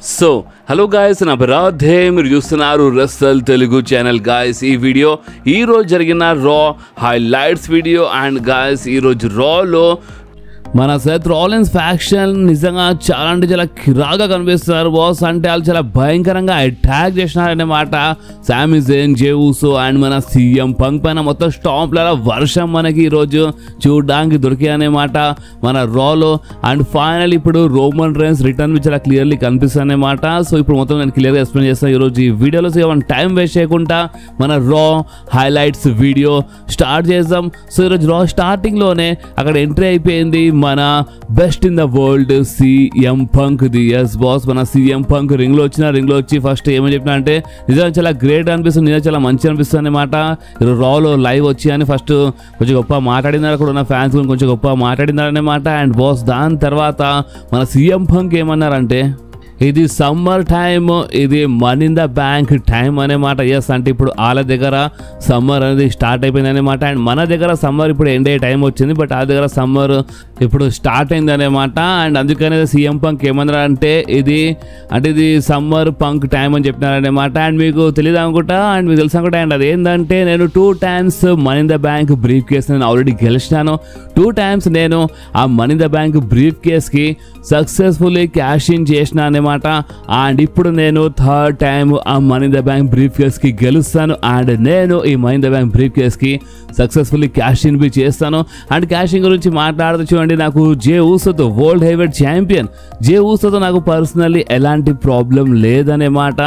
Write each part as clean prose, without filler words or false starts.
So hello guys, నా బరాధే మీరు చూస్తున్నారు రస్సల్ తెలుగు ఛానల్. గాయస్ ఈ వీడియో ఈరోజు జరిగిన రా హైలైట్స్ వీడియో. అండ్ గాయస్ ఈరోజు రాలో మన సెత్ రాలిన్స్ ఫ్యాక్షన్ నిజంగా చాలా అంటే చాలా కిరాగా కనిపిస్తున్నారు బాస్. అంటే వాళ్ళు చాలా భయంకరంగా అటాక్ చేసినారన్నమాట. సామీ జేన్, జే ఊసో అండ్ మన సీఎం పంక్ పైన మొత్తం స్టాంప్ల వర్షం మనకి ఈరోజు చూడడానికి దొరికాయన్నమాట మన రాలో. అండ్ ఫైనల్ ఇప్పుడు రోమన్ రైన్స్ రిటర్న్ చాలా క్లియర్లీ కనిపిస్తుంది అన్నమాట. సో ఇప్పుడు మొత్తం నేను క్లియర్గా ఎక్స్ప్లెయిన్ చేస్తాను ఈరోజు ఈ వీడియోలో. సో ఏమైనా టైం వేస్ట్ చేయకుండా మన రా హైలైట్స్ వీడియో స్టార్ట్ చేద్దాం. సో ఈరోజు రా స్టార్టింగ్లోనే అక్కడ ఎంట్రీ అయిపోయింది మన best in the world CM Punk ది. ఎస్ బాస్, మన సీఎం పంక్ రింగ్లో వచ్చి ఫస్ట్ ఏమని చెప్పినా అంటే నిజంగా చాలా గ్రేట్ అనిపిస్తుంది, నిజంగా చాలా మంచి అనిపిస్తుంది అనమాట. రాలో లైవ్ వచ్చి అని ఫస్ట్ కొంచెం గొప్ప మాట్లాడినారు, అక్కడ ఉన్న ఫ్యాన్స్ కొంచెం గొప్ప మాట్లాడినారు అనమాట. అండ్ బాస్ దాని తర్వాత మన సీఎం పంక్ ఏమన్నారంటే ఇది సమ్మర్ టైమ్, ఇది money in the bank time అనేమాట. ఎస్ అంటే ఇప్పుడు వాళ్ళ దగ్గర సమ్మర్ అనేది స్టార్ట్ అయిపోయింది అనమాట. అండ్ మన దగ్గర సమ్మర్ ఇప్పుడు ఎండ్ అయ్యే టైం వచ్చింది, బట్ ఆ దగ్గర సమ్మర్ ఇప్పుడు స్టార్ట్ అయింది అనమాట. అండ్ అందుకనే సీఎం పంక్ ఏమన్నారు అంటే ఇది సమ్మర్ పంక్ టైం అని చెప్పినారనమాట. అండ్ మీకు తెలియదు అనుకుంటా, అండ్ మీకు తెలుసు అనుకుంటా. అండ్ అదేంటంటే నేను 2 times money in the bank briefcase నేను ఆల్రెడీ గెలిచినాను. 2 times నేను ఆ మనీ ఇన్ ద బ్యాంక్ బ్రీఫ్ కేస్కి సక్సెస్ఫుల్లీ క్యాష్ ఇన్ చేసిన అనమాట. అండ్ ఇప్పుడు నేను 3rd time ఆ మనీ ఇన్ ద బ్యాంక్ బ్రీఫ్ కేస్కి గెలుస్తాను. అండ్ నేను ఈ మనీ ఇన్ ద బ్యాంక్ బ్రీఫ్ కేస్కి సక్సెస్ఫుల్లీ క్యాష్ ఇన్ బి చేస్తాను. అండ్ క్యాషింగ్ గురించి మాట్లాడుతూ చూడండి, నాకు జే ఊసోతో వరల్డ్ హెవీవెయిట్ ఛాంపియన్ జే ఊసోతో నాకు పర్సనల్లీ ఎలాంటి ప్రాబ్లం లేదనేమాట.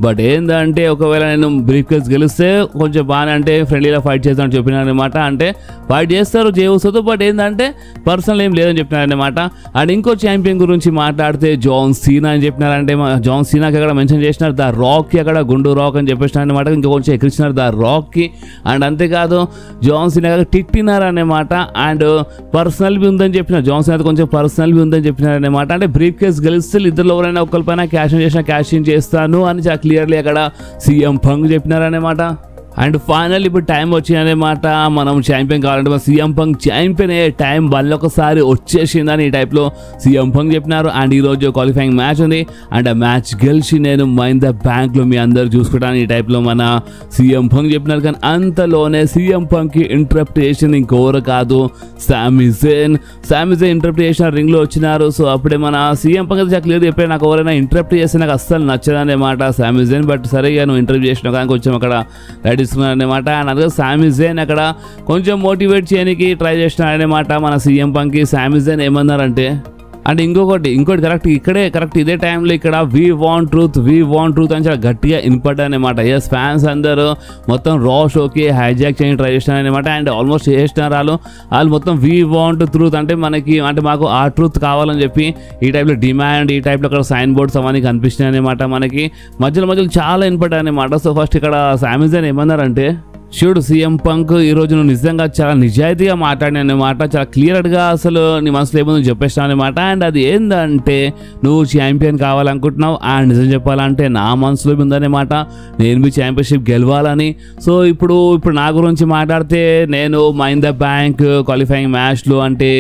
బట్ ఏంటంటే ఒకవేళ నేను బ్రీఫ్ కేస్ గెలిస్తే కొంచెం బాగానే అంటే ఫ్రెండ్లీగా ఫైట్ చేస్తానని చెప్పినాను అనమాట. అంటే ఫైట్ చేస్తారు జే ఊసోతో, బట్ ఏంటంటే పర్సనల్ ఏం లేదని చెప్పినారు అనమాట. అండ్ ఇంకో ఛాంపియన్ గురించి మాట్లాడితే జాన్ సీనా అని చెప్పినారంటే జాన్ సీనాకి అక్కడ మెన్షన్ చేసినారు ద రాక్కి, అక్కడ గుండు రాక్ అని చెప్పేసినారు అనమాట. ఇంకా కొంచెం ఎక్కించినారు ద రాక్కి. అండ్ అంతేకాదు జాన్ సీనా తిట్టినారు అనమాట. అండ్ పర్సనల్ బి ఉందని చెప్పిన జాన్ సీనా కొంచెం పర్సనల్ బి ఉందని చెప్పినారు అనమాట. అంటే బ్రీఫ్ కేస్ గెలిస్తే ఇద్దరు ఎవరైనా ఒకరిపైన క్యాష్ ఇన్ చేస్తాను అని చాలా క్లియర్లీ అక్కడ సీఎం పంక్ చెప్పినారు అనమాట. అండ్ ఫైనల్ ఇప్పుడు టైం వచ్చిందనమాట, మనం ఛాంపియన్ కావాలంటే మన సీఎం పంక్ ఛాంపియన్ అయ్యే టైం ఒకసారి వచ్చేసిందని ఈ టైప్లో సీఎం పంక్ చెప్పినారు. అండ్ ఈరోజు క్వాలిఫైయింగ్ మ్యాచ్ ఉంది. అండ్ ఆ మ్యాచ్ గెలిచి నేను మనీ ఇన్ ద బ్యాంక్లో మీ అందరు చూసుకుంటాను ఈ టైప్లో మన సీఎం పంక్ చెప్పినారు. కానీ అంతలోనే సీఎం పంక్కి ఇంటరప్ట్ చేసింది ఇంకెవరు కాదు, సామీ జేన్ ఇంటరప్ట్ చేసిన రింగ్లో వచ్చినారు. సో అప్పుడే మన సీఎం పంక్ అయితే క్లియర్ చెప్పారు, నాకు ఎవరైనా ఇంటరప్ట్ చేస్తే నాకు అస్సలు నచ్చదన్నమాట సామీ జేన్. బట్ సరే నువ్వు ఇంటరప్ట్ చేసినావు కానీ కొంచెం అక్కడ రైట్ అనమాట. అండ్ అందుకే సామీ జేన్ అక్కడ కొంచెం మోటివేట్ చేయడానికి ట్రై చేసినారనమాట మన సీఎం పంక్కి. సామీ జేన్ ఏమన్నారంటే అండ్ ఇంకోటి కరెక్ట్ కరెక్ట్ ఇదే టైంలో ఇక్కడ వీ వాంట్ ట్రూత్ అని చాలా గట్టిగా వినపడ్డానమాట. ఎస్ ఫ్యాన్స్ అందరూ మొత్తం రా షోకి హైజాక్ చేయడానికి ట్రై చేసినారనమాట. అండ్ ఆల్మోస్ట్ చేసినారు వాళ్ళు మొత్తం వీ వాంట్ ట్రూత్ అంటే మాకు ఆ ట్రూత్ కావాలని చెప్పి ఈ టైప్లో డిమాండ్, ఈ టైప్లో అక్కడ సైన్ బోర్డ్స్ అవన్నీ కనిపిస్తున్నాయి అనమాట. మనకి మధ్యలో చాలా వినపడ్డాయన్నమాట. సో ఫస్ట్ ఇక్కడ సామీ జేన్ ఏమన్నారంటే చూడు సీఎం పంక్ ఈరోజు నువ్వు నిజంగా చాలా నిజాయితీగా మాట్లాడినమాట, చాలా క్లియర్గా అసలు నీ మనసులో ఏముందో చెప్పేసినావు అనమాట. అండ్ అది ఏంటంటే నువ్వు ఛాంపియన్ కావాలనుకుంటున్నావు. అండ్ నిజం చెప్పాలంటే నా మనసులో ఉందన్నమాట, నేను మీ ఛాంపియన్షిప్ గెలవాలని. సో ఇప్పుడు నా గురించి మాట్లాడితే నేను money in the bank qualifying మ్యాచ్లు అంటే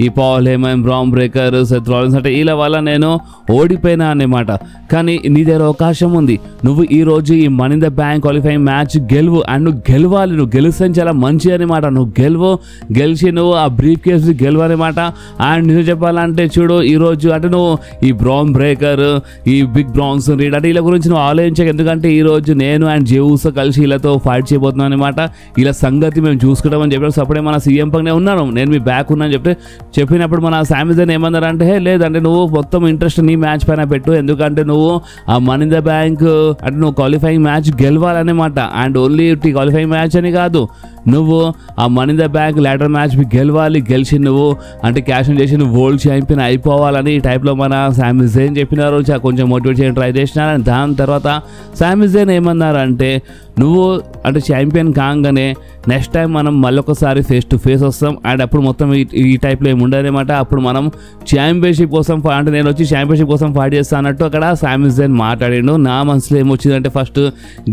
ఈ Paul Heyman, Bron Breakker, Seth Rollins అంటే వీళ్ళ వల్ల నేను ఓడిపోయినా అన్నమాట. కానీ నీ దగ్గర అవకాశం ఉంది, నువ్వు ఈరోజు ఈ money in the bank qualifying match గెలువు. అండ్ నువ్వు నువ్వు గెలిస్తే చాలా మంచి అనమాట. నువ్వు గెలిచి నువ్వు ఆ బ్రీఫ్ కేసు గెలవనమాట. అండ్ నిజం చెప్పాలంటే చూడు ఈరోజు అంటే నువ్వు ఈ బ్రాన్ బ్రేకర్, ఈ బిగ్ బ్రాన్స్ రీడ్ అంటే వీళ్ళ గురించి నువ్వు ఆలోచించక, ఎందుకంటే ఈరోజు నేను అండ్ జే ఊసో కలిసి వీళ్ళతో ఫైట్ చేయబోతున్నాను అనమాట. వీళ్ళ సంగతి మేము చూసుకుంటామని చెప్పారు. అప్పుడే మన సీఎం పంక్ ఉన్నాను, నేను మీ బ్యాక్ ఉన్నాను చెప్పినప్పుడు మన సామీ జేన్ ఏమన్నారంటే లేదంటే నువ్వు మొత్తం ఇంట్రెస్ట్ నీ మ్యాచ్ పైన పెట్టు, ఎందుకంటే నువ్వు ఆ మనీ ఇన్ ద బ్యాంక్ అంటే నువ్వు క్వాలిఫైయింగ్ మ్యాచ్ గెలవాలన్నమాట. అండ్ ఓన్లీ క్వాలిఫైయింగ్ మ్యాచ్ అని కాదు, నువ్వు ఆ money in the bank ladder match గెలిచి నువ్వు అంటే క్యాష్ ఇన్ చేసి నువ్వు వరల్డ్ ఛాంపియన్ అయిపోవాలని ఈ టైప్లో మన సామీ జేన్ చెప్పినారు. కొంచెం మోటివేట్ చేయడానికి ట్రై చేసినారు. అండ్ దాని తర్వాత సామీ జేన్ ఏమన్నారంటే నువ్వు అంటే ఛాంపియన్ కాగానే నెక్స్ట్ టైం మనం మళ్ళొకసారి ఫేస్ టు ఫేస్ వస్తాం. అండ్ అప్పుడు మొత్తం ఈ టైప్లో ఏమి ఉండదన్నమాట. అప్పుడు మనం ఛాంపియన్షిప్ కోసం అంటే నేను వచ్చి ఛాంపియన్షిప్ కోసం ఫైట్ చేస్తా అన్నట్టు అక్కడ సామీ జేన్ మాట్లాడిండు. నా మనసులో ఏమొచ్చిందంటే ఫస్ట్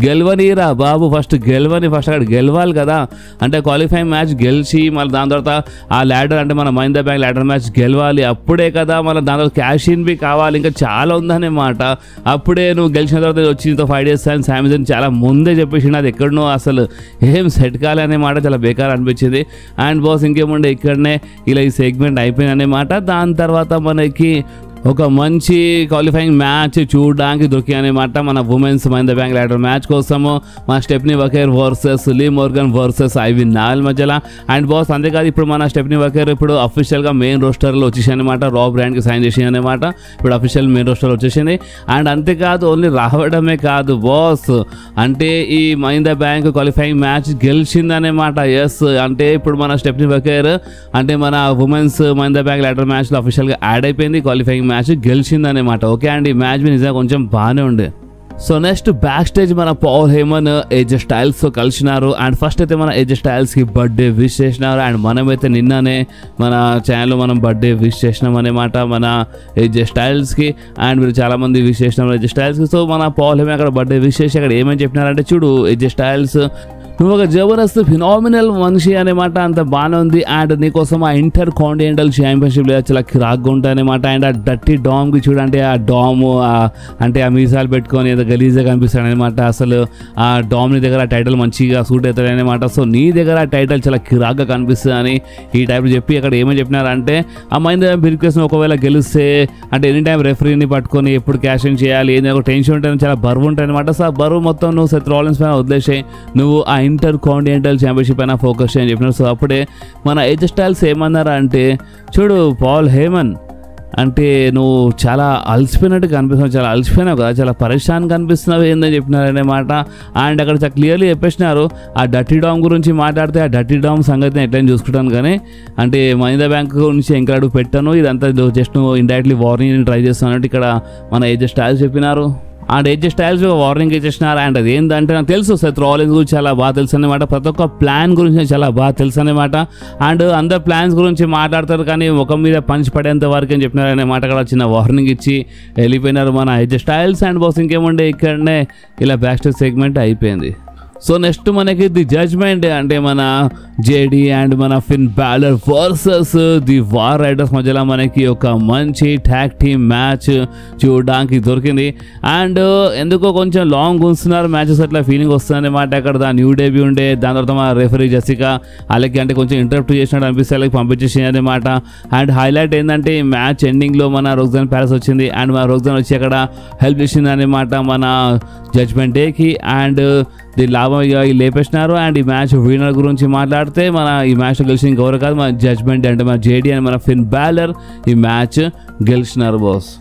గెలవనిరా బాబు, ఫస్ట్ అక్కడ గెలవాలి కదా. అంటే క్వాలిఫైయింగ్ మ్యాచ్ గెలిచి మళ్ళీ దాని తర్వాత ఆ ల్యాడర్ అంటే మన మహీంద్రా బ్యాంక్ ల్యాడర్ మ్యాచ్ గెలవాలి, అప్పుడే కదా మళ్ళీ దాని తర్వాత క్యాష్ ఇన్ బి కావాలి, ఇంకా చాలా ఉందన్నమాట. అప్పుడే నువ్వు గెలిచిన తర్వాత వచ్చి 5 days అని సామ్సంగ్ చాలా ముందే చెప్పేసి అది ఎక్కడనో అసలు ఏం సెట్ కాలే అనే మాట చాలా బేకార్ అనిపించింది. అండ్ బాస్ ఇంకేముండే ఇక్కడనే ఇలా ఈ సెగ్మెంట్ అయిపోయింది అన్నమాట. దాని తర్వాత మనకి ఒక మంచి క్వాలిఫైయింగ్ మ్యాచ్ చూడడానికి దొరికి అనమాట మన women's Mahindra bank ladder match కోసము మన స్టెఫ్నీ వకేర్ వర్సెస్ లీ మోర్గన్ వర్సెస్ ఐవి నాల్ మధ్యలో. అండ్ బాస్ అంతేకాదు ఇప్పుడు మన స్టెఫ్నీ వకేర్ ఇప్పుడు అఫీషియల్గా మెయిన్ రోస్టర్లో వచ్చేసి అనమాట, రా బ్రాండ్కి సైన్ చేసి అనమాట. ఇప్పుడు అఫీషియల్ మెయిన్ రోస్టర్ వచ్చేసింది. అండ్ అంతేకాదు ఓన్లీ రావడమే కాదు బాస్, అంటే ఈ మహీంద్రా బ్యాంక్ క్వాలిఫైయింగ్ మ్యాచ్ గెలిచిందనమాట. ఎస్, అంటే ఇప్పుడు మన స్టెఫ్నీ వకేర్ అంటే మన ఉమెన్స్ మహీంద్రా బ్యాంక్ ల్యాడర్ మ్యాచ్లో అఫీషియల్గా యాడ్ అయిపోయింది, క్వాలిఫైయింగ్ మ్యాచ్ గెలిచిందనమాట. ఓకే అండ్ ఈ మ్యాచ్ నిజంగా కొంచెం బాగానే ఉండే. సో నెక్స్ట్ బ్యాక్ స్టేజ్ మన పాల్ హేమన్ ఏజే స్టైల్స్తో కలిసినారు. అండ్ ఫస్ట్ అయితే మన ఏజే స్టైల్స్కి బర్త్డే విష్ చేసినారు. అండ్ మనమైతే నిన్ననే మన ఛానల్లో మనం బర్త్డే విష్ చేసినాం అనమాట మన ఏజే స్టైల్స్కి. అండ్ మీరు చాలామంది విష్ చేసినారు ఏజే స్టైల్స్కి. సో మన పాల్ హేమన్ అక్కడ బర్త్డే విష్ చేసి అక్కడ ఏమని చెప్పినారంటే, చూడు ఏజే స్టైల్స్ నువ్వు ఒక జబర్దస్త్ ఫినామినల్ మనిషి అనమాట, అంత బాగానే ఉంది. అండ్ నీకోసం ఆ ఇంటర్ కాంటినెంటల్ ఛాంపియన్షిప్ లేదా చాలా కిరాక్గా ఉంటుంది అనమాట. అండ్ ఆ డర్టీ డామ్కి చూడండి, ఆ డాము అంటే ఆ మీసాలు పెట్టుకొని ఏదో గలీజ్గా కనిపిస్తాడు అనమాట. అసలు ఆ డామ్ని దగ్గర ఆ టైటిల్ మంచిగా సూట్ అవుతుంది అనమాట. సో నీ దగ్గర ఆ టైటిల్ చాలా కిరాక్గా కనిపిస్తుంది అని ఈ టైప్ చెప్పి అక్కడ ఏమని చెప్పినారంటే, ఆ మహీంద్రా బిర్కేస్ని ఒకవేళ గెలిస్తే అంటే ఎనీ టైం రెఫరీని పట్టుకొని ఎప్పుడు క్యాష్ ఇన్ చేయాలి, ఏదైనా ఒక టెన్షన్ ఉంటుంది, చాలా బరువు ఉంటుంది అనమాట. సో ఆ బరువు మొత్తం నువ్వు సెత్ రాలిన్స్ పైన వదిలేసాయి, నువ్వు ఆ ఇంటర్ కాంటినెంటల్ ఛాంపియన్షిప్ అయినా ఫోకస్ చేయని చెప్పినారు. సో అప్పుడే మన ఏజే స్టైల్స్ ఏమన్నారా అంటే, చూడు పాల్ హేమన్ అంటే నువ్వు చాలా అలసిపోయినట్టు కనిపిస్తున్నావు, చాలా అలసిపోయినావు కదా, చాలా పరేషాన్ కనిపిస్తున్నావు ఏందని చెప్పినారనమాట. అండ్ అక్కడ చాలా క్లియర్లీ చెప్పేసినారు, ఆ డర్టీ డామ్ గురించి మాట్లాడితే ఆ డర్టీ డామ్ సంగతిని ఎట్లయినా చూసుకుంటాను, కానీ అంటే మహీంద్రా బ్యాంక్ నుంచి ఇంకా అడుగు పెట్టాను, ఇదంతా జస్ట్ నువ్వు ఇండైరెక్ట్లీ వార్నింగ్ ట్రై చేస్తానంటే ఇక్కడ మన ఏజే స్టైల్స్ చెప్పినారు. అండ్ ఏజే స్టైల్స్ వార్నింగ్ ఇచ్చేసినారు. అండ్ అది ఏంటంటే నాకు తెలుసు సెత్ రాలిన్స్ గురించి చాలా బాగా తెలుసు అనమాట, ప్రతి ఒక్క ప్లాన్ గురించి చాలా బాగా తెలుసు అనమాట. అండ్ అందరు ప్లాన్స్ గురించి మాట్లాడతారు కానీ ముఖం మీద పంచి పడేంత వరకు అని చెప్పినారు అనే మాట కూడా చిన్న వార్నింగ్ ఇచ్చి వెళ్ళిపోయినారు మన ఏజే స్టైల్స్. అండ్ బాస్ ఇంకేముండే ఇక్కడనే ఇలా బ్యాక్ స్టేజ్ సెగ్మెంట్ అయిపోయింది. సో నెక్స్ట్ మనకి ది జడ్జ్మెంట్ అంటే మన జేడి అండ్ మన ఫిన్ బ్యాలర్ వర్సెస్ ది వార్ రైడర్స్ మధ్యలో మనకి ఒక మంచి ట్యాగ్ టీమ్ మ్యాచ్ చూడడానికి దొరికింది. అండ్ ఎందుకో కొంచెం లాంగ్ ఉంచుతున్నారు మ్యాచెస్, అట్లా ఫీలింగ్ వస్తుంది అనమాట. అక్కడ దాని న్యూ డేబీ ఉండే, దాని తర్వాత మా రెఫరీ జెసికా అలాగే అంటే కొంచెం ఇంటరప్ట్ చేసినట్టు అనిపిస్తే అలాగే పంపించేసింది అనమాట. అండ్ హైలైట్ ఏంటంటే ఈ మ్యాచ్ ఎండింగ్లో మన రోగ్జాన్ ప్యాలెస్ వచ్చింది. అండ్ మన రోగ్జాన్ వచ్చి అక్కడ హెల్ప్ చేసింది అనమాట మన జడ్జ్మెంట్ డేకి. అండ్ దీని లాభం లేపేసినారు. అండ్ ఈ మ్యాచ్ విన్నర్ గురించి మాట్లాడితే మన ఈ మ్యాచ్ గెలిచిన ఇంకెవరు కాదు, మన జడ్జ్మెంట్ అంటే మన జేడీ అని మన ఫిన్ బ్యాలర్ ఈ మ్యాచ్ గెలిచినారు బాస్.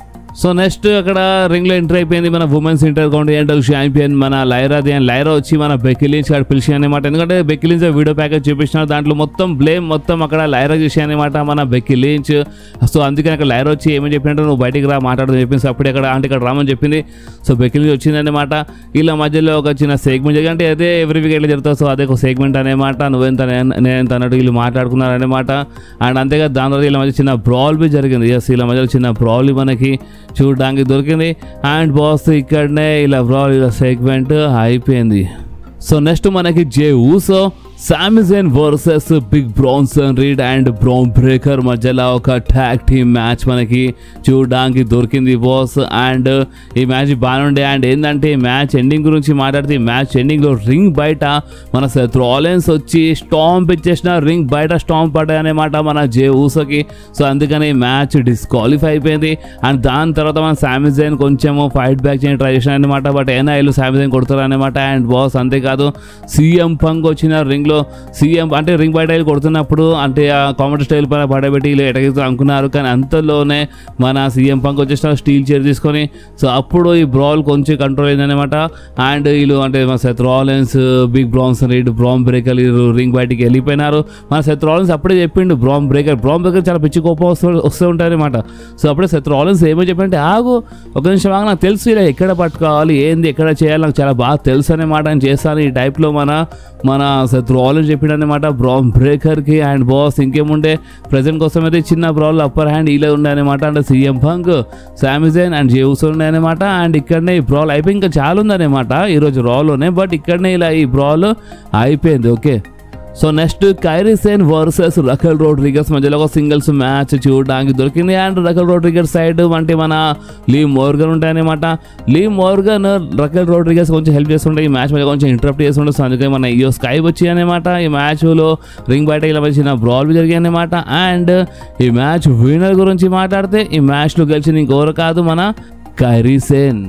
సో నెక్స్ట్ అక్కడ రింగ్లో ఎంటర్ అయిపోయింది మన ఉమెన్స్ ఇంటర్ కాంటినెంటల్ ఛాంపియన్ మన లైరాది. అండ్ లైరా వచ్చి మన బెక్కీ లించ్ అక్కడ పిలిచి అనమాట, ఎందుకంటే బెక్కీ లించ్ వీడియో ప్యాకేజ్ చూపించినారు, దాంట్లో మొత్తం బ్లేమ్ మొత్తం అక్కడ లైరా చేసి అనమాట మన బెక్కీ లించ్. సో అందుకని అక్కడ లైరా వచ్చి ఏమని చెప్పినట్టు నువ్వు బయటికి రా మాట్లాడదని చెప్పింది. అప్పుడే అక్కడ అంటే ఇక్కడ రామని చెప్పింది. సో బెక్కీ లించ్ వచ్చిందనమాట. వీళ్ళ మధ్యలో ఒక చిన్న సెగ్మెంట్ జరిగి అంటే అదే ఎవ్రీ వీక్ ఎట్లా జరుగుతుంది, సో అదే ఒక సెగ్మెంట్ అనమాట, నువ్వెంత నేనెంత అన్నట్టు వీళ్ళు మాట్లాడుకున్నారు అనమాట. అండ్ అంతేకాదు దాని తర్వాత వీళ్ళ మధ్య చిన్న బ్రాల్ బి జరిగింది. ఎస్, వీళ్ళ మధ్యలో చిన్న బ్రాల్ మనకి చూడడానికి దొరికింది. అండ్ బాస్ ఇక్కడనే ఇలా బ్రాల్ ఇలా సెగ్మెంట్ అయిపోయింది. సో నెక్స్ట్ మనకి Jey Uso Sami Zayn versus Big Bronson Reed and Bron Breakker మధ్యలో ఒక ట్యాగ్ టీమ్ మ్యాచ్ మనకి చూడడానికి దొరికింది బాస్. అండ్ ఈ మ్యాచ్ బాగుండే. అండ్ ఏంటంటే ఈ మ్యాచ్ ఎండింగ్ గురించి మాట్లాడితే ఈ మ్యాచ్ ఎండింగ్లో రింగ్ బయట మన సెత్ రాలిన్స్ వచ్చి స్టాంప్ ఇచ్చేసిన, రింగ్ బయట స్టాంప్ పడ్డాయన్నమాట మన జే ఊసోకి. సో అందుకని ఈ మ్యాచ్ డిస్క్వాలిఫై అయిపోయింది. అండ్ దాని తర్వాత మన సామి జైన్ కొంచెము ఫైట్ బ్యాక్ చేయడానికి ట్రై చేసిన అనమాట, బట్ అయినా వీళ్ళు సామి జైన్ కొడతారు అనమాట. అండ్ బాస్ అంతేకాదు సీఎం పంక్ వచ్చిన రింగ్లో సీఎం అంటే రింగ్ బయట కొడుతున్నప్పుడు అంటే ఆ కామెంటరీ స్టైల్ పైన పడబెట్టి వీళ్ళు ఎటగిస్తారు అనుకున్నారు, కానీ అంతలోనే మన సీఎం పంక్ వచ్చేసిన స్టీల్ చైర్ తీసుకొని. సో అప్పుడు ఈ బ్రాల్ కొంచెం కంట్రోల్ అయిందనమాట. అండ్ వీళ్ళు అంటే మన Seth Rollins Big Bronson Reed Bron Breakker వీళ్ళు రింగ్ బయటికి వెళ్ళిపోయినారు. మన సెత్ రాలిన్స్ అప్పుడే చెప్పిండు బ్రాన్ బ్రేకర్ చాలా పిచ్చి కోపం వస్తూ ఉంటారనమాట. సో అప్పుడే సెత్ రాలిన్స్ ఏమో చెప్పంటే, ఆగు ఒక నిమిషం ఆగు, నాకు తెలుసు ఇలా ఎక్కడ పట్టుకోవాలి ఏంది ఎక్కడ చేయాలి నాకు చాలా బాగా తెలుసు అనమాట, అని చేస్తాను ఈ టైప్లో మన సెత్ రాలిన్స్ చెప్పిడనమాట బ్రాన్ బ్రేకర్కి. అండ్ బాస్ ఇంకేముండే ప్రెజెంట్ కోసం అయితే చిన్న బ్రాల్ అప్పర్ హ్యాండ్ ఇలా ఉండే అనమాట. అంటే సీఎం పంక్ సామి జైన్ అండ్ జే ఊసో ఉండే అనమాట. అండ్ ఇక్కడనే ఈ బ్రాల్ అయిపోయి ఇంకా చాలా ఉందనమాట ఈరోజు రాలోనే, బట్ ఇక్కడనే ఇలా ఈ బ్రాల్ అయిపోయింది. Okay, so next Kairi Sane versus Raquel Rodriguez మధ్యలో ఒక సింగిల్స్ మ్యాచ్ చూడడానికి దొరికింది. అండ్ రకెల్ రోడ్రిగస్ సైడ్ అంటే మన లీ మోర్గన్ ఉంటాయన్నమాట. లీ మోర్గన్ రకెల్ రోడ్రిగస్ కొంచెం హెల్ప్ చేస్తుంటే ఈ మ్యాచ్ మధ్య కొంచెం ఇంటరప్ట్ చేస్తుంటే. సో అందుకే మన ఇయో స్కై వచ్చి అనమాట ఈ మ్యాచ్లో రింగ్ బయట ఇలా వచ్చిన బ్రాల్ జరిగాయి అనమాట. అండ్ ఈ మ్యాచ్ విన్నర్ గురించి మాట్లాడితే ఈ మ్యాచ్లో గెలిచింది ఇంకెవరు కాదు, మన Kyrie Sen.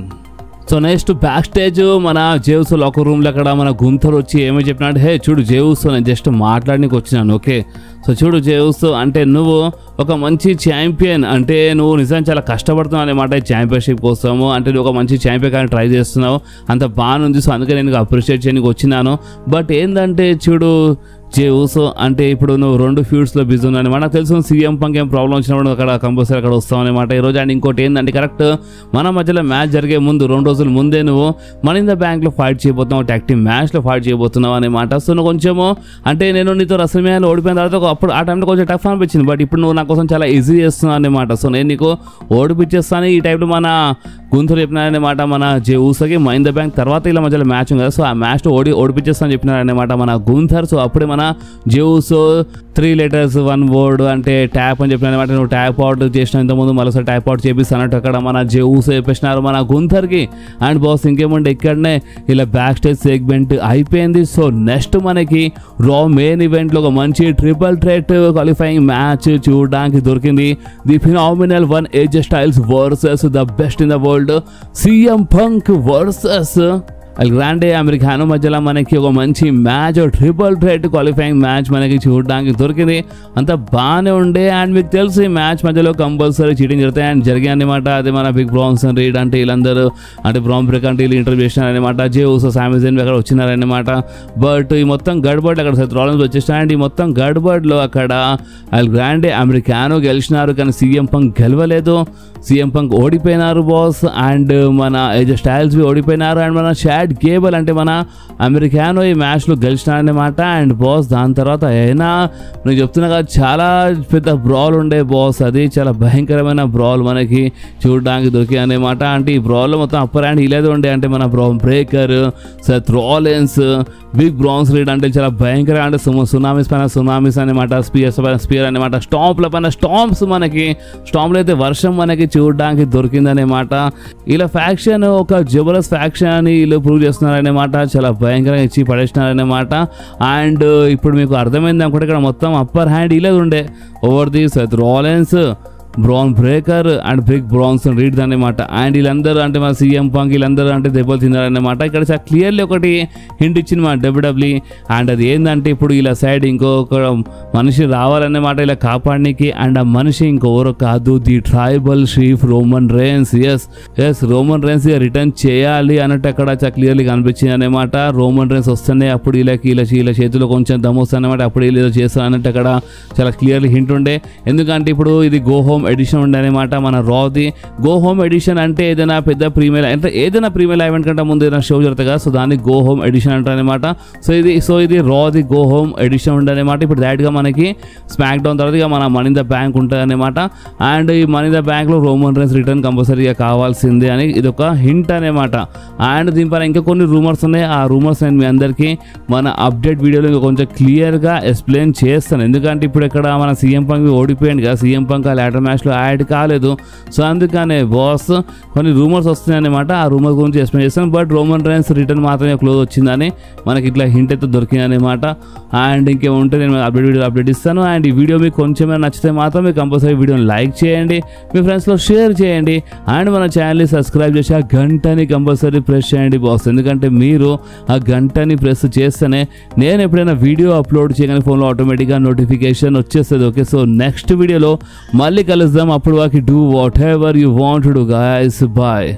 So next back stage మన జేవుస్ లాకర్ రూమ్లో అక్కడ మన గుంతర్ వచ్చి ఏమో చెప్పినాడు, హే చూడు జేవుస్ నేను జస్ట్ మాట్లాడడానికి వచ్చినాను, ఓకే. సో చూడు జేవుస్, అంటే నువ్వు ఒక మంచి ఛాంపియన్, అంటే నువ్వు నిజంగా చాలా కష్టపడుతున్నావు అనమాట ఈ ఛాంపియన్షిప్ కోసము. అంటే నువ్వు ఒక మంచి ఛాంపియన్ కానీ ట్రై చేస్తున్నావు, అంత బాగుంది. సో అందుకే నేను అప్రిషియేట్ చేయడానికి వచ్చినాను. బట్ ఏంటంటే చూడు జేవుస్, అంటే ఇప్పుడు నువ్వు 2 ఫ్యూడ్స్లో బిజీ ఉన్నాను అనమాట. నాకు తెలుసు సీఎం పంక్ ఏం ప్రాబ్లం వచ్చినప్పుడు అక్కడ కంపల్సరీ అక్కడ వస్తావు అనమాట ఈరోజు. అండ్ ఇంకోటి ఏంటంటే కరెక్ట్ మన మధ్యలో మ్యాచ్ జరిగే ముందు 2 రోజుల ముందే నువ్వు మనీ ఇన్ ద బ్యాంక్లో ఫైట్ చేయబోతున్నావు, ట్యాగ్ టీమ్ మ్యాచ్లో ఫైట్ చేయబోతున్నావు అనమాట. సో నువ్వు కొంచెము అంటే నేను నీతో రసమేయాలు ఓడిపోయిన తర్వాత అప్పుడు ఆ టైంలో కొంచెం టఫ్ అనిపించింది, బట్ ఇప్పుడు నువ్వు నా కోసం చాలా ఈజీ చేస్తున్నావు అనమాట. సో నేను నీకు ఓడిపించేస్తాను ఈ టైంలో మన గుంతలు చెప్పినారనమాట మన జేవుస్కి. మనీ ఇన్ ద బ్యాంక్ తర్వాత ఇలా మధ్యలో మ్యాచ్ ఉంది కదా, సో ఆ మ్యాచ్లో ఓడిపించేస్తాను చెప్పినారనమాట మన గుంతర్. సో అప్పుడే మన జేవుస్ 3 letters 1 word అంటే ట్యాప్ అని చెప్పిన అనమాట. నువ్వు ట్యాప్ అవుట్ చేసిన ఇంతకుముందు మరోసారి ట్యాప్ అవుట్ చేపిస్తానంటే అక్కడ మన జేవుస్ చెప్పేసినారు మన గుంతర్కి. అండ్ బాస్ ఇంకేముంటే ఇక్కడనే ఇలా బ్యాక్ స్టేజ్ సెగ్మెంట్ అయిపోయింది. సో నెక్స్ట్ మనకి రా మెయిన్ ఈవెంట్లో ఒక మంచి ట్రిపుల్ థ్రెట్ క్వాలిఫైయింగ్ మ్యాచ్ చూడడానికి దొరికింది. The phenomenal one ఏజే styles versus the best in the world CM punk versus L Grande americano మధ్యలో మనకి ఒక మంచి match triple threat qualifying match మనకి చూడడానికి దొరికింది. అంత బాగానే ఉండే. అండ్ మీకు తెలుసు ఈ మ్యాచ్ మధ్యలో కంపల్సరీ చీటింగ్ జరుగుతాయి అండ్ జరిగాయి అనమాట. అది మన బిగ్ బ్రాన్సన్ రీడ్ అంటే వీళ్ళందరూ అంటే బ్రాన్ బ్రేక్ అంటే వీళ్ళు ఇంటర్వ్యూ చేసినారనమాట. జేవుస్ సామిజన్ అక్కడ వచ్చినారనమాట. బట్ ఈ మొత్తం గడ్బడ్ అక్కడ సెత్ రాలిన్స్ వచ్చేసినా. అండ్ ఈ మొత్తం గడ్బడ్లో అక్కడ ఎల్ గ్రాండే అమెరికానో గెలిచినారు కానీ సీఎం పంక్ గెలవలేదు. సీఎం పంక్ ఓడిపోయినారు బాస్. అండ్ మన ఏజే స్టైల్స్ ఓడిపోయినారు. అండ్ మన షాడ్ గేబుల్ అంటే మన అమెరికానో ఈ మ్యాచ్లో గెలిచినారనమాట. అండ్ బాస్ దాని తర్వాత అయినా నేను చెప్తున్నా కదా చాలా పెద్ద బ్రాల్ ఉండే బాస్, అది చాలా భయంకరమైన బ్రాల్ మనకి చూడడానికి దొరికి అనమాట. అంటే ఈ బ్రాల్లో మొత్తం అప్పర్ హ్యాండ్ ఇలాగే ఉండే. అంటే మన Bron Breakker, Seth Rollins, Big Bronson Reed అంటే చాలా భయంకర. అంటే సునామీస్ పైన సునామీస్ అనమాట, స్పియర్స్ పైన స్పియర్ అనమాట, స్టాంప్ల పైన స్టాంప్స్ మనకి స్టాంప్లో అయితే వర్షం మనకి చూడడానికి దొరికిందనమాట. ఇలా ఫ్యాక్షన్ ఒక జబర్దస్త్ ఫ్యాక్షన్ అని వీళ్ళు ప్రూవ్ చేస్తున్నారనమాట. చాలా భయంకరంగా ఇచ్చి పడేసినారనమాట. అండ్ ఇప్పుడు మీకు అర్థమైంది అనుకుంటే ఇక్కడ మొత్తం అప్పర్ హ్యాండ్ ఇలా ఉండే over the Seth Rollins, Bron Breakker and Big Bronson Reed అనమాట. అండ్ వీళ్ళందరూ అంటే మన సీఎం పంక్ వీళ్ళందరూ అంటే దెబ్బలు తిన్నారనమాట. ఇక్కడ చాలా క్లియర్లీ ఒకటి హింట్ ఇచ్చింది మన డబ్ల్యూడబ్ల్యూఈ. అండ్ అది ఏంటంటే ఇప్పుడు ఇలా సైడ్ ఇంకొక మనిషి రావాలన్నమాట ఇలా కాపాడడానికి. అండ్ ఆ మనిషి ఇంకెవరో కాదు, the tribal chief Roman Reigns. Yes Roman Reigns return చేయాలి అన్నట్టు అక్కడ చాలా క్లియర్లీ కనిపించింది అనమాట. రోమన్ రేన్స్ వస్తేనే అప్పుడు ఇలా చేతిలో కొంచెం దమ్ వస్తుంది అనమాట. అప్పుడు వీళ్ళు చేస్తారు అన్నట్టు అక్కడ చాలా క్లియర్లీ హింట్ ఉండే. ఎందుకంటే ఇప్పుడు ఇది గో హోమ్ ఎడిషన్ ఉండే అనమాట మన రాది. గో హోమ్ ఎడిషన్ అంటే ఏదైనా పెద్ద ప్రీమియర్ అంటే ఏదైనా ప్రీమియర్ ఈవెంట్ కంటే ముందు ఏదైనా షో జరుగుతుంది కదా, సో దాన్ని గో హోమ్ ఎడిషన్ అంటారు అనమాట. సో ఇది రాది గో హోమ్ ఎడిషన్ ఉండే అనమాట. ఇప్పుడు డైరెక్ట్గా మనకి స్మాక్ డౌన్ తర్వాత ఇక మన మనీ ఇన్ ద బ్యాంక్ ఉంటుంది అనమాట. అండ్ ఈ మనీ ఇన్ ద బ్యాంక్లో రోమన్ రేన్స్ రిటర్న్ కంపల్సరీగా కావాల్సిందే అని ఇది ఒక హింట్ అనమాట. అండ్ దీనిపైన ఇంకా కొన్ని రూమర్స్ ఉన్నాయి. ఆ రూమర్స్ నేను మీ అందరికీ మన అప్డేట్ వీడియోలో ఇంకా కొంచెం క్లియర్గా ఎక్స్ప్లెయిన్ చేస్తాను. ఎందుకంటే ఇప్పుడు ఇక్కడ మన సీఎం పంక్ ఓడిపోయింది కదా, సీఎం పంక్ ఆ ల్యాటర్ మ్యాచ్లో యాడ్ కాలేదు. సో అందుకనే బాస్ కొన్ని రూమర్స్ వస్తున్నాయి అనమాట. ఆ రూమర్స్ గురించి ఎక్స్ప్లెయిన్ చేస్తాను. బట్ రోమన్ రేన్స్ రిటర్న్ మాత్రమే క్లోజ్ వచ్చిందని మనకి ఇట్లా హింట్ అయితే దొరికింది అనమాట. అండ్ ఇంకేముంటే నేను అప్డేట్ ఇస్తాను. అండ్ ఈ వీడియో మీకు కొంచెమే నచ్చితే మాత్రం మీరు కంపల్సరీ వీడియోని లైక్ చేయండి, మీ ఫ్రెండ్స్లో షేర్ చేయండి. అండ్ మన ఛానల్ని సబ్స్క్రైబ్ చేసి ఆ గంటని కంపల్సరీ ప్రెస్ చేయండి బాస్. ఎందుకంటే మీరు ఆ గంటని ప్రెస్ చేస్తేనే నేను ఎప్పుడైనా వీడియో అప్లోడ్ చేయగానే ఫోన్లో ఆటోమేటిక్గా నోటిఫికేషన్ వచ్చేస్తుంది. ఓకే, సో నెక్స్ట్ వీడియోలో మళ్ళీ కలుద్దాం. అప్పుడు వాకి do whatever you want to do guys. Bye.